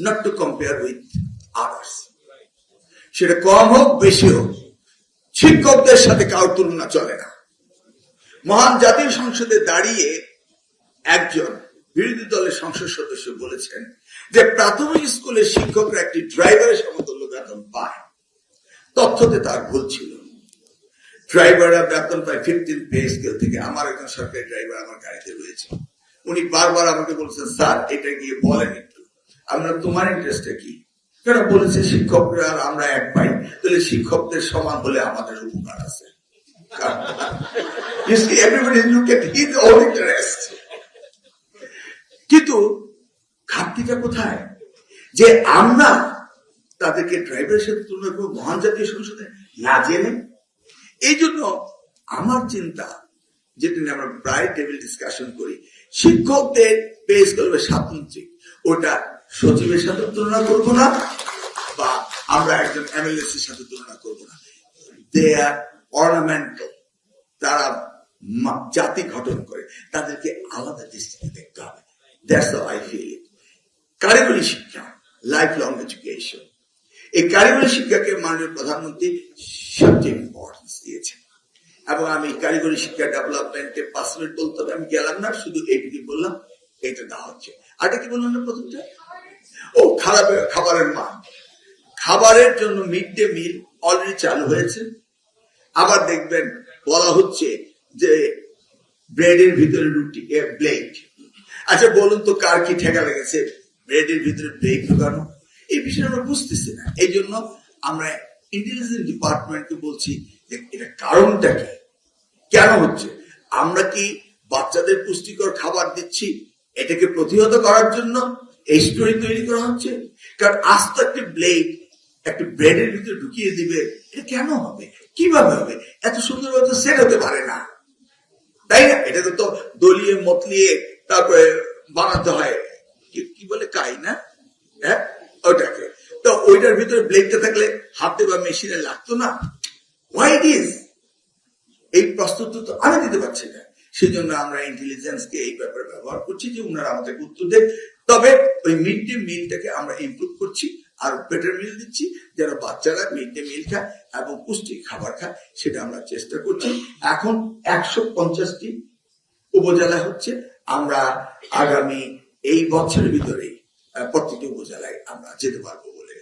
not to compare with others. সেটা কম হোক বেশি হোক, শিক্ষকদের সাথে কারোর তুলনা চলে না। মহান জাতীয় সংসদে দাঁড়িয়ে একজন বিরোধী দলের সংসদ সদস্য বলেছেন যে প্রাথমিক স্কুলের শিক্ষকরা একটি ড্রাইভারের সমতুল্য বেতন পায়। তথ্যতে তার ভুল ছিল। ড্রাইভাররা বেতন পায় 15 পে স্কেল থেকে। আমার একজন সরকারি ড্রাইভার আমার গাড়িতে রয়েছে, উনি বারবার আমাকে বলছেন, স্যার এটা গিয়ে বলেন একটু। আমরা তোমার ইন্টারেস্টটা কি? কেন বলেছে শিক্ষকরা আর আমরা এক পাই, তাহলে শিক্ষকদের সমান হলে আমাদের উপকার আছে। কিন্তু ঘাটতিটা কোথায়? যে আমরা তাদেরকে ড্রাইভারের সাথে তুলনা করবো মহান জাতীয় সংসদে না জেনে। এই জন্য আমার চিন্তা, যেটা নিয়ে আমরা প্রায় টেবিল ডিসকাশন করি, শিক্ষকদের পে স্কেল স্বাতন্ত্রিক, ওটা সচিবের সাথে তুলনা করবো না বা আমরা একজন এমএলএস এর সাথে তুলনা করবো না। দে আর অর্নামেন্টাল, তারা জাতি গঠন করে, তাদেরকে আলাদা দৃষ্টিতে দেখতে হবে। That's how I feel it. কারিগরি শিক্ষা, লাইফ লং এডুকেশন, এই কারিগরি শিক্ষাকে মাননীয় প্রধানমন্ত্রী সবচেয়ে ইম্পর্টেন্স দিয়েছেন। এবং আমি কারিগরি শিক্ষা ডেভেলপমেন্টে 5 মিনিট বলতে হবে, আমি গেলাম না, শুধু এইটুকু বললাম, এটা দেওয়া হচ্ছে। আরেকটা কি বললাম না প্রথমটা? ও খাবারের মান। খাবারের জন্য মিড ডে মিল অলরেডি চালু হয়েছে। আবার দেখবেন বলা হচ্ছে যে ব্রেডের ভিতরে রুটি ব্লেড। আচ্ছা বলুন তো, কার কি ঠেকা লেগেছে ব্রেডের ভিতরে ব্লেড ঢোকানো? এই বিষয়ে আমরা বুঝতেছি না। এই জন্য আমরা ইন্টেলিজেন্স ডিপার্টমেন্টকে বলছি যে এটা কারণটা কি, কেন হচ্ছে? আমরা কি বাচ্চাদের পুষ্টিকর খাবার দিচ্ছি এটাকে প্রতিহত করার জন্য এই স্টোরি তৈরি করা হচ্ছে? কারণ আস্ত একটা ব্লেড একটা ব্রেডের ভিতরে ঢুকিয়ে দিবে, এটা কেন হবে, কিভাবে হবে? এত সুন্দরভাবে সেট হতে পারে না, তাই না? এটাকে তো দলিয়ে মতলিয়ে তারপরে বানাতে হয়, কি বলে কাই না, হ্যাঁ ওটাকে। তো ওইটার ভিতরে ব্লেডটা থাকলে হাতে বা মেশিনে লাগতো না। Why it is? এই প্রস্তুত তো আমি দিতে পারছি না। সেই জন্য আমরা ইন্টেলিজেন্সকে এই ব্যাপারে ব্যবহার করছি যে ওনারা আমাদের উত্তর দেন। তবে ওই মিড ডে মিলটাকে আমরা ইমপ্রুভ করছি, আর বেটার মিল দিচ্ছি, যেন বাচ্চারা মিড ডে মিল খায় এবং পুষ্টি খাবার খায়, সেটা আমরা চেষ্টা করছি। এখন 150টি উপজেলা হচ্ছে। আমরা আগামী এই বছরের ভিতরে প্রত্যেকটি উপজেলায় আমরা যেতে পারবো বলে